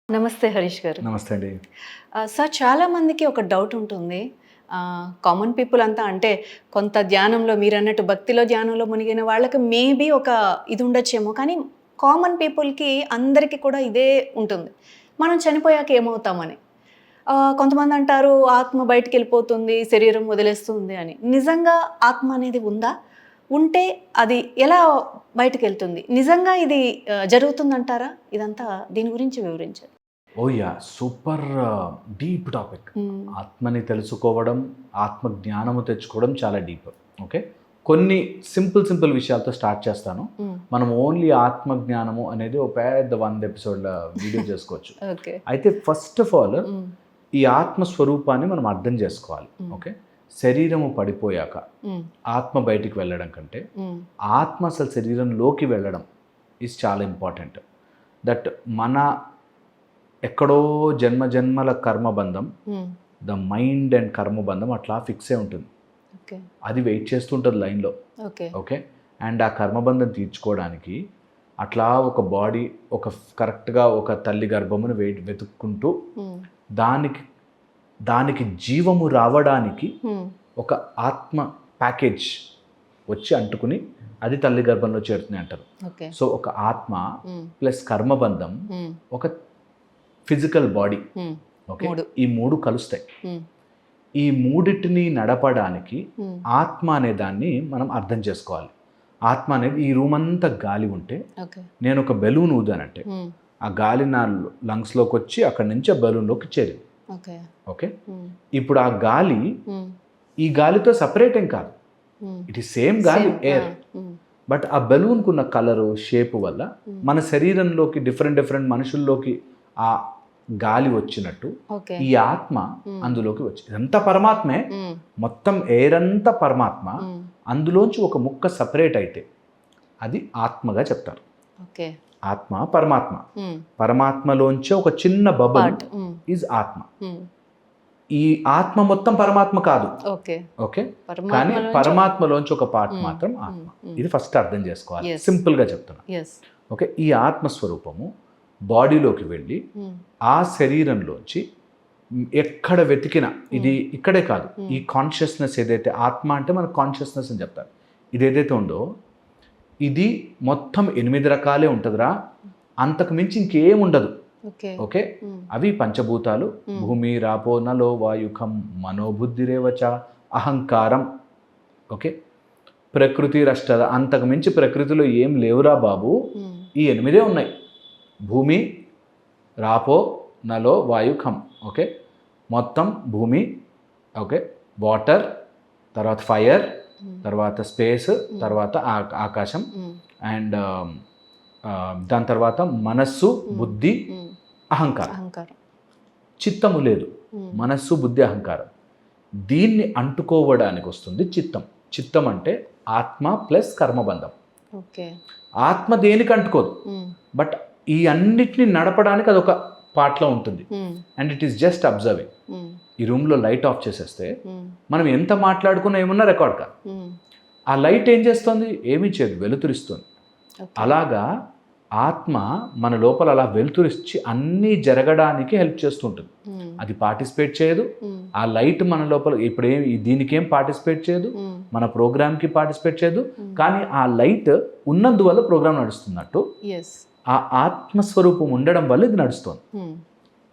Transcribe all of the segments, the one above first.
నమస్తే హరీష్ గారు. నమస్తే అండి. సార్ చాలామందికి ఒక డౌట్ ఉంటుంది. కామన్ పీపుల్ అంతా అంటే కొంత ధ్యానంలో మీరన్నట్టు భక్తిలో, ధ్యానంలో మునిగిన వాళ్ళకి మేబీ ఒక ఇది ఉండొచ్చేమో. కానీ కామన్ పీపుల్‌కి అందరికీ కూడా ఇదే ఉంటుంది. మనం చనిపోయాక ఏమవుతామని. కొంతమంది అంటారు ఆత్మ బయటికెళ్ళిపోతుంది, శరీరం వదిలేస్తుంది అని. నిజంగా ఆత్మ అనేది ఉందా? ఉంటే అది ఎలా బయటికెళ్తుంది? నిజంగా ఇది జరుగుతుందంటారా? ఇదంతా దీని గురించి వివరించండి. ఓహ్! యాహ్! Super deep topic. హ్మ్. ఆత్మని తెలుసుకోవడం, ఆత్మ జ్ఞానము తెచ్చుకోవడం చాలా డీప్. ఓకే. కొన్ని సింపుల్ విషయాలతో స్టార్ట్ చేస్తాను. హ్మ్. మనం ఓన్లీ ఆత్మ జ్ఞానము అనేది ఒక పెద్ద 100 ఎపిసోడ్ల వీడియో చేసుకోవచ్చు. ఓకే. అయితే ఫస్ట్ ఆఫ్ ఆల్ హ్మ్. ఈ ఆత్మ స్వరూపాన్ని మనం అర్థం చేసుకోవాలి. ఓకే. శరీరము పడిపోయాక హ్మ్. ఆత్మ బయటికి వెళ్ళడం కంటే హ్మ్. ఆత్మ అసలు శరీరంలోకి వెళ్ళడం ఈజ్ చాలా ఇంపార్టెంట్. దట్ మన ఎక్కడో జన్మల కర్మబంధం, హ్మ్. ద మైండ్ అండ్ కర్మబంధం అట్లా ఫిక్స్ అయి ఉంటుంది. ఓకే. అది వెయిట్ చేస్తుంటుంది లైన్లో. ఓకే. ఓకే. అండ్ ఆ కర్మబంధం తీర్చుకోవడానికి అట్లా ఒక బాడీ ఒక కరెక్ట్గా ఒక తల్లి గర్భమును వెతుక్కుంటూ హ్మ్. దానికి జీవము రావడానికి హ్మ్. ఒక ఆత్మ ప్యాకేజ్ వచ్చి అంటుకుని అది తల్లి గర్భంలో చేరుతుంది అంటారు. ఓకే. సో ఒక ఆత్మ హ్మ్. ప్లస్ కర్మబంధం హ్మ్. ఒక ఫిజికల్ బాడీ. హ్మ్. ఓకే. 3. ఈ 3 కలుస్తాయి. హ్మ్. ఈ మూడిటిని నడపడానికి హ్మ్. ఆత్మ అనే దాన్ని మనం అర్థం చేసుకోవాలి. ఆత్మ అనేది ఈ రూమ్ అంతా గాలి ఉంటే ఓకే. నేను ఒక బెలూన్ ఊదానంటే హ్మ్. ఆ గాలి నా లంగ్స్లోకి వచ్చి అక్కడి నుంచి ఆ బెలూన్లోకి చేరింది. ఓకే. ఓకే. హ్మ్. ఇప్పుడు ఆ గాలి హ్మ్. ఈ గాలితో సపరేట్ ఏం కాదు. హ్మ్. ఇట్ ఈస్ సేమ్ గాలి, సేమ్. ఎయిర్. హ్మ్. బట్ ఆ బెలూన్కు ఉన్న కలరు షేపు వల్ల మన శరీరంలోకి డిఫరెంట్ మనుషుల్లోకి ఆ గాలి వచ్చినట్టు ఓకే. ఈ ఆత్మ అందులోకి వచ్చింది. ఇదంతా పరమాత్మే. హ్మ్. మొత్తం ఎయిర్ అంతా పరమాత్మ. హ్మ్. అందులోంచి ఒక ముక్క సపరేట్ అయితే అది ఆత్మగా చెప్తారు. ఓకే. ఆత్మ పరమాత్మ. హ్మ్. పరమాత్మలోంచి ఒక చిన్న బబుల్ పార్ట్. హ్మ్. ఈజ్ ఆత్మ. హ్మ్. ఈ ఆత్మ మొత్తం పరమాత్మ కాదు. ఓకే. ఓకే. కానీ పరమాత్మలోంచి పరమాత్మలోంచి ఒక పార్ట్ మాత్రం ఆత్మ. ఇది ఫస్ట్ అర్థం చేసుకోవాలి. Yes. సింపుల్గా చెప్తున్నా. యెస్. ఓకే. ఈ ఆత్మస్వరూపము బాడీలోకి వెళ్ళి హ్మ్. ఆ శరీరంలోంచి ఎక్కడ వెతికినా ఇది ఇక్కడే కాదు, ఈ కాన్షియస్నెస్ ఏదైతే ఆత్మ అంటే మనకు కాన్షియస్నెస్ అని చెప్తారు. ఇది ఏదైతే ఉందో ఇది మొత్తం 8 రకాలే ఉంటుందిరా, అంతకు మించి ఇంకేం ఉండదు. ఓకే. ఓకే. అవి పంచభూతాలు భూమి రాపో నలో వాయుఖం మనోబుద్ధిరేవచ అహంకారం. ఓకే. ప్రకృతి రష్టద, అంతకు మించి ప్రకృతిలో ఏం లేవురా బాబు, హ్మ్. ఈ 8 ఉన్నాయి. భూమి రాపో నలో వాయుఖం. ఓకే. మొత్తం భూమి, ఓకే, వాటర్, తర్వాత ఫైర్, తర్వాత స్పేస్, తర్వాత ఆకాశం, అండ్ దాని తర్వాత మనస్సు, బుద్ధి, హ్మ్. అహంకారం. అహంకారం. చిత్తము లేదు. మనస్సు, బుద్ధి, అహంకారం. దీన్ని అంటుకోవడానికి వస్తుంది చిత్తం. చిత్తం అంటే ఆత్మ ప్లస్ కర్మబంధం. ఓకే. ఆత్మ దేనికి అంటుకోదు, హ్మ్. బట్ ఈ అన్నిటిని నడపడానికి అదొక పార్ట్లో ఉంటుంది. హ్మ్. And it is just observing. హ్మ్. ఈ రూమ్లో లైట్ ఆఫ్ చేసేస్తే హ్మ్. మనం ఎంత మాట్లాడుకున్నా ఏమున్నా రికార్డ్ కాదు. హ్మ్. ఆ లైట్ ఏం చేస్తుంది? ఏమీ చేయదు, వెలుతురిస్తుంది. ఓకే. అలాగా ఆత్మ మన లోపల అలా వెలుతురిచ్చి అన్నీ జరగడానికి హెల్ప్ చేస్తుంటుంది. హ్మ్. అది పార్టిసిపేట్ చేయదు. హ్మ్. ఆ లైట్ మన లోపల ఇప్పుడు దీనికేం పార్టిసిపేట్ చేయదు, హ్మ్. మన ప్రోగ్రామ్కి పార్టిసిపేట్ చేయదు. కానీ ఆ లైట్ ఉన్నందువల్ల ప్రోగ్రామ్ నడుస్తున్నట్టు యెస్. ఆ ఆత్మస్వరూపం ఉండడం వల్ల ఇది నడుస్తుంది. హ్మ్.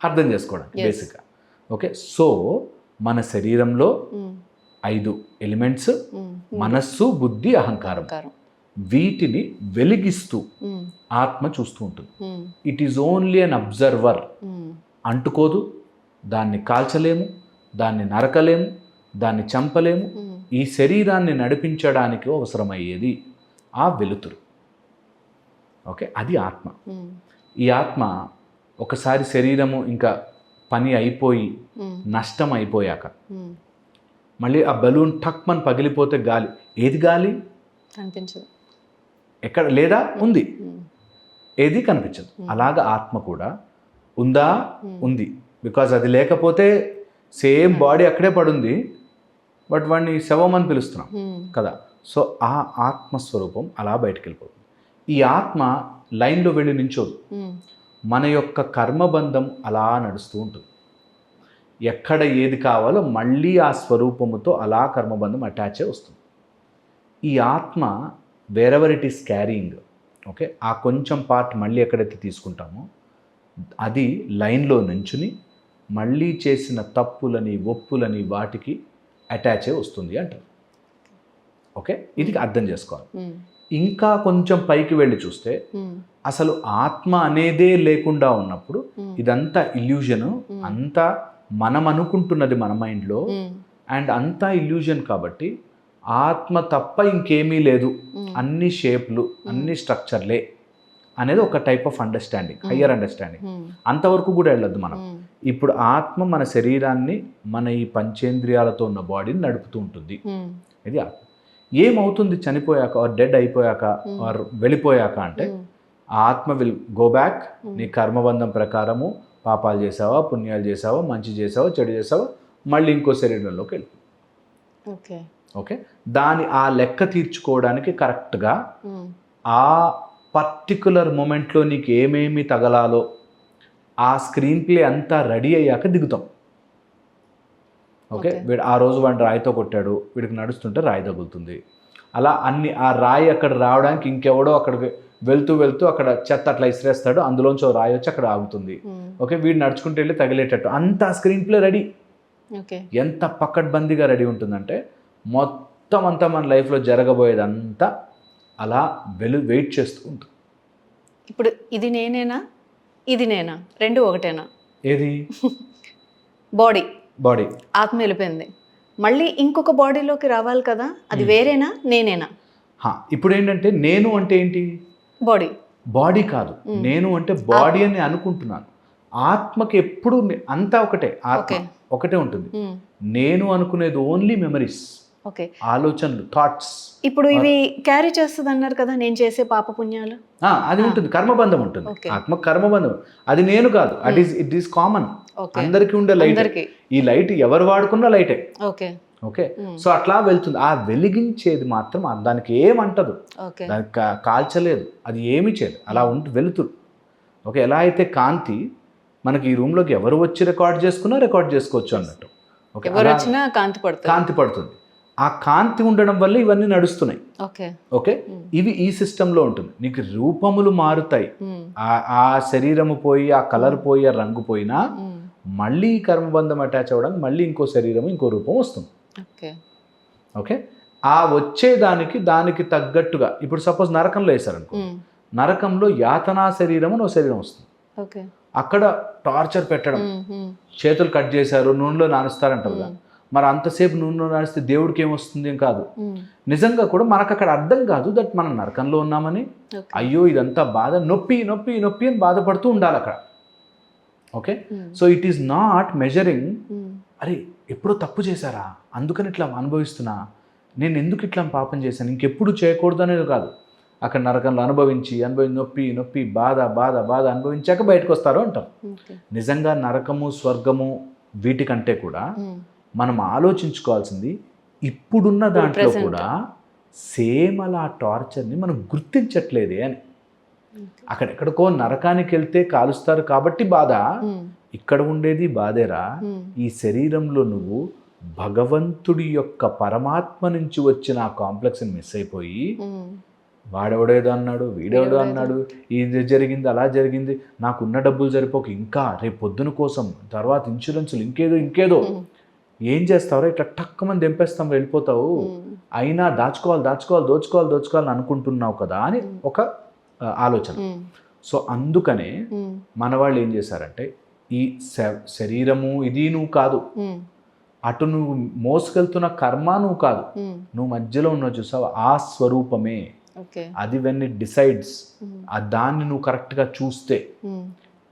అర్థం చేసుకోవడానికి Yes. బేసిక్గా. ఓకే. సో మన శరీరంలో హ్మ్. 5 ఎలిమెంట్స్, హ్మ్. మనస్సు, బుద్ధి, అహంకారం. అహంకారం. వీటిని వెలిగిస్తూ హ్మ్. ఆత్మ చూస్తూ ఉంటుంది. హ్మ్. It is only an observer. హ్మ్. అంటుకోదు, దాన్ని కాల్చలేము, దాన్ని నరకలేము, దాన్ని చంపలేము. ఈ శరీరాన్ని నడిపించడానికి అవసరమయ్యేది ఆ వెలుతురు. ఓకే. అది ఆత్మ. హ్మ్. ఈ ఆత్మ ఒకసారి శరీరము ఇంకా పని అయిపోయి హ్మ్. నష్టం అయిపోయాక హ్మ్. మళ్ళీ ఆ బలూన్ టక్మని పగిలిపోతే గాలి, ఏది గాలి? కనిపించదు. ఎక్కడ లేదా? ఉంది. హ్మ్. ఏది కనిపించదు. అలాగా ఆత్మ కూడా ఉందా? ఉంది. బికాజ్ అది లేకపోతే సేమ్ బాడీ అక్కడే పడుంది, బట్ వాడిని శవం అని పిలుస్తున్నాం హ్మ్. కదా. సో ఆ ఆత్మస్వరూపం అలా బయటికి వెళ్ళిపోతుంది. ఈ ఆత్మ లైన్లో వెళ్ళి నించోదు. హ్మ్. మన యొక్క కర్మబంధం అలా నడుస్తూ ఉంటుంది. ఎక్కడ ఏది కావాలో మళ్ళీ ఆ స్వరూపముతో అలా కర్మబంధం అటాచ్ అయి వస్తుంది. ఈ ఆత్మ wherever it is carrying, okay, ఆ కొంచెం పార్ట్ మళ్ళీ ఎక్కడైతే తీసుకుంటామో అది లైన్లో నుంచుని మళ్ళీ చేసిన తప్పులని ఒప్పులని వాటికి అటాచ్ అయి వస్తుంది అంటారు. ఓకే, ఇది అర్థం చేసుకోవాలి. ఇంకా కొంచెం పైకి వెళ్ళి చూస్తే అసలు ఆత్మ అనేదే లేకుండా ఉన్నప్పుడు ఇదంతా ఇల్యూజను, అంతా మనం అనుకుంటున్నది మన మైండ్లో, అండ్ అంతా ఇల్యూజన్. కాబట్టి ఆత్మ తప్ప ఇంకేమీ లేదు, అన్ని షేప్లు అన్ని స్ట్రక్చర్లే అనేది ఒక type of understanding, higher understanding. అంతవరకు కూడా వెళ్ళొద్దు మనం. ఇప్పుడు ఆత్మ మన శరీరాన్ని, మన ఈ పంచేంద్రియాలతో ఉన్న బాడీని నడుపుతూ ఉంటుంది. ఇది ఆత్మ. ఏమవుతుంది చనిపోయాక ఆర్ డెడ్ అయిపోయాక ఆర్ వెళ్ళిపోయాక అంటే ఆత్మ విల్ గో బ్యాక్. నీ కర్మబంధం ప్రకారము పాపాలు చేసావా, పుణ్యాలు చేసావా, మంచి చేసావా, చెడు చేసావా, మళ్ళీ ఇంకో శరీరంలోకి వెళ్ళి, ఓకే ఓకే, దాని ఆ లెక్క తీర్చుకోవడానికి కరెక్ట్గా ఆ పర్టికులర్ మూమెంట్లో నీకు ఏమేమి తగలాలో ఆ స్క్రీన్ ప్లే అంతా రెడీ అయ్యాక దిగుతాం. ఓకే, వీడు ఆ రోజు వాడిని రాయితో కొట్టాడు, వీడికి నడుస్తుంటే రాయి తగులుతుంది. అలా అన్ని ఆ రాయి అక్కడ రావడానికి ఇంకెవడో అక్కడికి వెళ్తూ వెళ్తూ అక్కడ చెత్త అట్లా ఇసిరేస్తాడు, అందులోంచి ఓ రాయి వచ్చి అక్కడ ఆగుతుంది. ఓకే, వీడు నడుచుకుంటూ వెళ్ళి తగిలేటట్టు అంతా స్క్రీన్ ప్లే రెడీ. ఎంత పకడ్బందీగా రెడీ ఉంటుందంటే మొత్తం అంతా మన లైఫ్లో జరగబోయేదంతా అలా వెయిట్ చేస్తూ ఉంటుంది. ఇప్పుడు ఇది నేనేనా, ఇది నేనా, రెండు ఒకటేనా? ఏది? బాడీ ఆత్మ వెళ్ళిపోయింది, మళ్ళీ ఇంకొక బాడీలోకి రావాలి కదా, అది వేరేనా నేనేనా? ఇప్పుడు ఏంటంటే నేను అంటే ఏంటి? బాడీ కాదు, నేను అంటే బాడీ అని అనుకుంటున్నాను. ఆత్మకి ఎప్పుడు అంతా ఒకటే, ఆత్మ ఒకటే ఉంటుంది. నేను అనుకునేది ఓన్లీ మెమరీస్, ఆలోచనలు, థాట్స్. ఇప్పుడు ఇవి క్యారీ చేస్తుంది అన్నారు కదా, నేను చేసే పాప పుణ్యాలు, అది ఉంటుంది, కర్మబంధం ఉంటుంది. ఆత్మ కర్మబంధం, అది నేను కాదు, ఇట్ ఈస్ కామన్, అందరికీ ఉండే లైట్. ఈ లైట్ ఎవరు వాడుకున్న లైటే. ఓకే, సో అట్లా వెళ్తుంది. ఆ వెలిగించేది మాత్రం దానికి ఏమంటదు, దానికి కాల్చలేదు, అది ఏమి చేయదు, అలా వెలుతురు. ఓకే, ఎలా అయితే కాంతి మనకి ఈ రూమ్లోకి ఎవరు వచ్చి రికార్డ్ చేసుకున్నా రికార్డ్ చేసుకోవచ్చు అన్నట్టు. ఓకే, కాంతి పడుతుంది. ఆ కాంతి ఉండడం వల్ల ఇవన్నీ నడుస్తున్నాయి. ఓకే, ఇవి ఈ సిస్టంలో ఉంటుంది. నీకు రూపములు మారుతాయి, ఆ శరీరము పోయి, ఆ కలర్ పోయి, ఆ రంగు పోయినా మళ్ళీ కర్మబంధం అటాచ్ అవ్వడానికి మళ్ళీ ఇంకో శరీరం, ఇంకో రూపం వస్తుంది. ఓకే, ఆ దానికి తగ్గట్టుగా ఇప్పుడు సపోజ్ నరకంలో వేశారనుకో, నరకంలో యాతనా శరీరం అని ఒక శరీరం వస్తుంది. అక్కడ టార్చర్ పెట్టడం, చేతులు కట్ చేశారు, నూనెలో నానుస్తారంటారు కదా, మరి అంతసేపు నూనెలో నానిస్తే దేవుడికి ఏమొస్తుంది? ఏం కాదు. నిజంగా కూడా మనకు అక్కడ అర్థం కాదు దట్ మనం నరకంలో ఉన్నామని. అయ్యో ఇదంతా బాధ, నొప్పి నొప్పి నొప్పి అని బాధపడుతూ ఉండాలి అక్కడ. Okay, so it is not measuring, అరే ఎప్పుడో తప్పు చేశారా అందుకని ఇట్లా అనుభవిస్తున్నా, నేను ఎందుకు ఇట్లా పాపం చేశాను, ఇంకెప్పుడు చేయకూడదు అనేది కాదు. అక్కడ నరకంలో అనుభవించి నొప్పి నొప్పి బాధ బాధ బాధ అనుభవించాక బయటకు వస్తారు అంటారు. నిజంగా నరకము స్వర్గము వీటికంటే కూడా మనం ఆలోచించుకోవాల్సింది ఇప్పుడున్న దాంట్లో కూడా సేమ్ అలా టార్చర్ని మనం గుర్తించట్లేదే అని. అక్కడెక్కడికో నరకానికి వెళ్తే కాలుస్తారు కాబట్టి బాధ, ఇక్కడ ఉండేది బాధేరా. ఈ శరీరంలో నువ్వు భగవంతుడి యొక్క పరమాత్మ నుంచి వచ్చిన ఆ కాంప్లెక్స్ని మిస్ అయిపోయి వాడెవడేదో అన్నాడు, వీడెవడో అన్నాడు, ఇది జరిగింది అలా జరిగింది, నాకున్న డబ్బులు సరిపోక ఇంకా రేపు పొద్దున కోసం, తర్వాత ఇన్సూరెన్సులు, ఇంకేదో ఏం చేస్తారో ఇట్లా టక్కుమని దింపేస్తాం, వెళ్ళిపోతావు, అయినా దోచుకోవాలని అనుకుంటున్నావు కదా అని ఒక ఆలోచన. సో అందుకనే మన వాళ్ళు ఏం చేశారంటే ఈ శరీరము ఇది నువ్వు కాదు, అటు నువ్వు మోసుకెళ్తున్న కర్మ నువ్వు కాదు, నువ్వు మధ్యలో ఉన్నావు చూసావు ఆ స్వరూపమే. అది వెన్ ఇట్ డిసైడ్స్, దాన్ని నువ్వు కరెక్ట్గా చూస్తే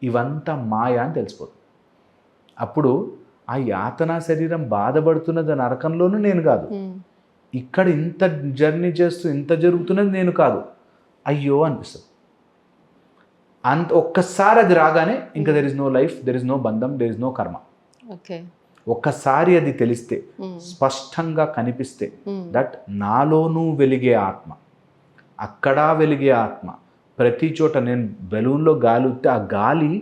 ఇవంతా మాయా అని తెలిసిపోతుంది. అప్పుడు ఆ యాతనా శరీరం బాధపడుతున్నది నరకంలోనూ నేను కాదు, ఇక్కడ ఇంత జర్నీ చేస్తూ ఇంత జరుగుతున్నది నేను కాదు, అయ్యో అనిపిస్తుంది. ఒక్కసారి అది రాగానే ఇంకా there is no life, there is no bandham, there is no karma. ఒక్కసారి అది తెలిస్తే, స్పష్టంగా కనిపిస్తే దట్ నాలోనూ వెలిగే ఆత్మ, అక్కడా వెలిగే ఆత్మ, ప్రతి చోట నేను బెలూన్లో గాలి వస్తే ఆ గాలి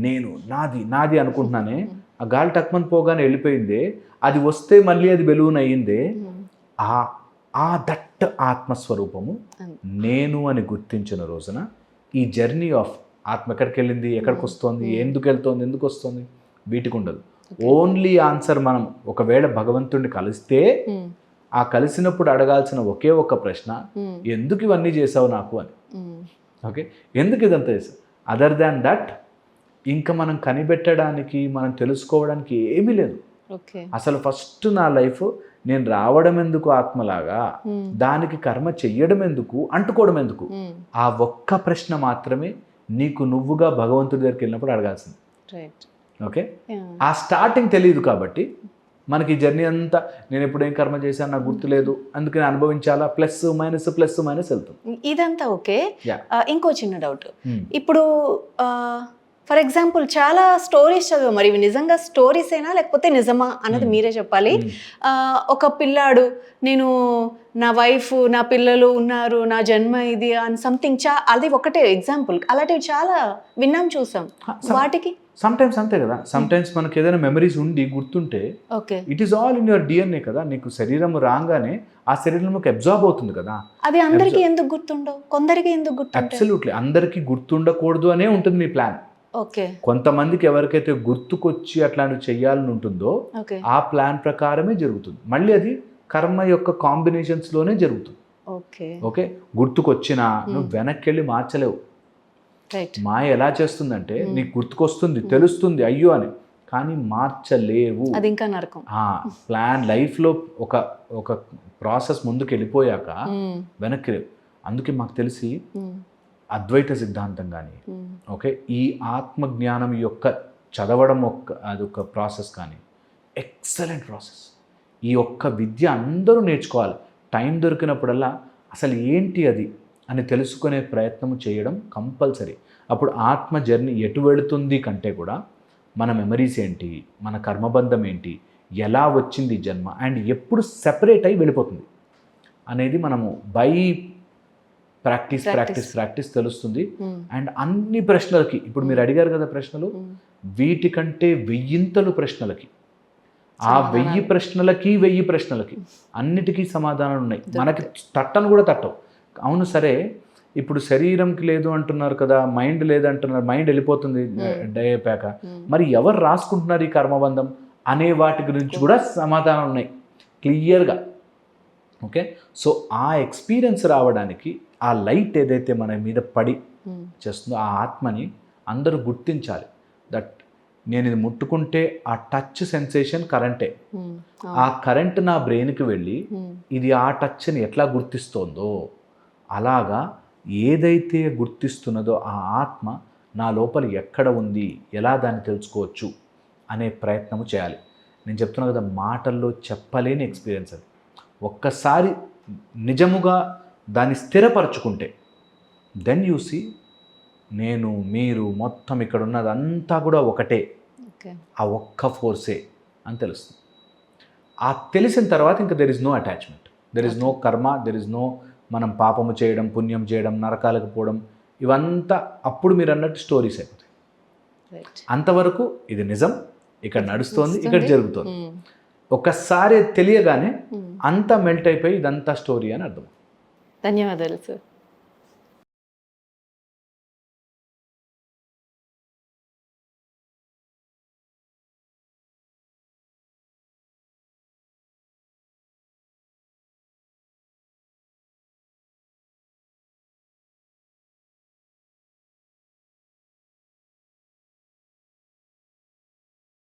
నేను నాది నాది అనుకుంటున్నానే, ఆ గాలి టక్మని పోగానే వెళ్ళిపోయిందే, అది వస్తే మళ్ళీ అది బెలూన్ అయ్యిందే. ఆ దట్ట ఆత్మస్వరూపము నేను అని గుర్తించిన రోజున ఈ జర్నీ ఆఫ్ ఆత్మ ఎక్కడికి వెళ్ళింది, ఎక్కడికి వస్తుంది, ఎందుకు వెళ్తుంది, ఎందుకు వస్తుంది, వీటికి ఉండదు. ఓన్లీ ఆన్సర్ మనం ఒకవేళ భగవంతుడిని కలిస్తే ఆ కలిసినప్పుడు అడగాల్సిన ఒకే ఒక ప్రశ్న, ఎందుకు ఇవన్నీ చేసావు నాకు అని. ఓకే, ఎందుకు ఇదంతా చేసావు? అదర్ దాన్ దట్ ఇంకా మనం కనిపెట్టడానికి, మనం తెలుసుకోవడానికి ఏమీ లేదు. అసలు ఫస్ట్ నా లైఫ్ నేను రావడం ఎందుకు ఆత్మలాగా, దానికి కర్మ చెయ్యడం ఎందుకు, అంటుకోవడం ఎందుకు, ఆ ఒక్క ప్రశ్న మాత్రమే నీకు నువ్వుగా భగవంతుడి దగ్గరికి వెళ్ళినప్పుడు అడగాల్సింది. ఓకే, ఆ స్టార్టింగ్ తెలియదు కాబట్టి మనకి ఈ జర్నీ అంతా నేను ఎప్పుడేం కర్మ చేశాను నాకు గుర్తులేదు, అందుకని అనుభవించాలా, ప్లస్ మైనస్ వెళ్తుంది. ఇదంతా ఓకే. ఇంకో చిన్న డౌట్, ఇప్పుడు ఫర్ ఎగ్జాంపుల్ చాలా స్టోరీస్ చదివా, మరి ఇవి నిజంగా స్టోరీస్ అయినా లేకపోతే నిజమా అన్నది మీరే చెప్పాలి. ఒక పిల్లాడు, నేను నా వైఫ్ నా పిల్లలు ఉన్నారు, నా జన్మ ఇది అని సంథింగ్, అది ఒకటే ఎగ్జాంపుల్. అలాంటివి చాలా విన్నాం, చూసాం. వాటికి సమ్టైమ్స్ అంతే కదా, సమ్టైమ్స్ మనకి ఏదైనా మెమరీస్ ఉండి గుర్తుంటే it is all in your DNA కదా, నీకు శరీరం రాగానే ఆ శరీరంలోకి అబ్జార్బ్ అవుతుంది కదా. అది అందరికీ ఎందుకు గుర్తుండవు, కొందరికి ఎందుకు గుర్తుంటాయి? అబ్సల్యూట్లీ అందరికీ గుర్తుండకూడదు అనే ఉంటుంది నీ ప్లాన్. ఓకే, కొంతమందికి ఎవరికైతే గుర్తుకొచ్చి అట్లాంటివి చెయ్యాలని ఉంటుందో ఆ ప్లాన్ ప్రకారమే జరుగుతుంది. మళ్ళీ అది కర్మ యొక్క కాంబినేషన్స్ లోనే జరుగుతుంది. ఓకే, గుర్తుకొచ్చినా నువ్వు వెనక్కి వెళ్ళి మార్చలేవు. మాయ ఎలా చేస్తుందంటే నీకు గుర్తుకొస్తుంది, తెలుస్తుంది అయ్యో అని, కానీ మార్చలేవు. అది ఇంకా నరకం. ప్లాన్ లైఫ్లో ఒక ప్రాసెస్ ముందుకు వెళ్ళిపోయాక వెనక్కి లేవు. అందుకే మాకు తెలిసి అద్వైత సిద్ధాంతం కానీ, ఓకే, ఈ ఆత్మజ్ఞానం యొక్క చదవడం అదొక ప్రాసెస్ కానీ ఎక్సలెంట్ ప్రాసెస్. ఈ ఒక్క విద్య అందరూ నేర్చుకోవాలి. టైం దొరికినప్పుడల్లా అసలు ఏంటి అది అని తెలుసుకునే ప్రయత్నం చేయడం కంపల్సరీ. అప్పుడు ఆత్మ జర్నీ ఎటు వెళుతుంది కంటే కూడా మన మెమరీస్ ఏంటి, మన కర్మబంధం ఏంటి, ఎలా వచ్చింది జన్మ, అండ్ ఎప్పుడు సెపరేట్ అయి వెళ్ళిపోతుంది అనేది మనము బై ప్రాక్టీస్ తెలుస్తుంది. అండ్ అన్ని ప్రశ్నలకి, ఇప్పుడు మీరు అడిగారు కదా ప్రశ్నలు, వీటికంటే 1000 ప్రశ్నలకి, ఆ 1000 ప్రశ్నలకి 1000 ప్రశ్నలకి అన్నిటికీ సమాధానాలు ఉన్నాయి. మనకి తట్టను కూడా తట్టవు. అవును సరే, ఇప్పుడు శరీరంకి లేదు అంటున్నారు కదా, మైండ్ లేదంటున్నారు, మైండ్ వెళ్ళిపోతుంది డే అయిపోయాక, మరి ఎవరు రాసుకుంటున్నారు ఈ కర్మబంధం అనే వాటి గురించి కూడా సమాధానాలు ఉన్నాయి క్లియర్గా. ఓకే, సో ఆ ఎక్స్పీరియన్స్ రావడానికి ఆ లైట్ ఏదైతే మన మీద పడి చేస్తుందో ఆ ఆత్మని అందరూ గుర్తించాలి. దట్ నేను ఇది ముట్టుకుంటే ఆ టచ్ సెన్సేషన్ కరెంటే, ఆ కరెంట్ నా బ్రెయిన్కి వెళ్ళి ఇది ఆ టచ్ని ఎట్లా గుర్తిస్తోందో అలాగా ఏదైతే గుర్తిస్తున్నదో ఆ ఆత్మ నా లోపల ఎక్కడ ఉంది, ఎలా దాన్ని తెలుసుకోవచ్చు అనే ప్రయత్నము చేయాలి. నేను చెప్తున్నా కదా, మాటల్లో చెప్పలేని ఎక్స్పీరియన్స్ అది. ఒక్కసారి నిజముగా దాన్ని స్థిరపరచుకుంటే దెన్ యూ సీ నేను మీరు మొత్తం ఇక్కడ ఉన్నదంతా కూడా ఒకటే, ఆ ఒక్క ఫోర్సే అని తెలుస్తుంది. ఆ తెలిసిన తర్వాత ఇంకా there is no attachment, there is no karma, there is no మనం పాపము చేయడం, పుణ్యం చేయడం, నరకాలకు పోవడం, ఇవంతా అప్పుడు మీరు అన్నట్టు స్టోరీస్ అయిపోతాయి. అంతవరకు ఇది నిజం, ఇక్కడ నడుస్తోంది, ఇక్కడ జరుగుతుంది. ఒక్కసారి తెలియగానే అంతా మెల్ట్ అయిపోయి ఇదంతా స్టోరీ అని అర్థం. ధన్యవాదాలు సార్.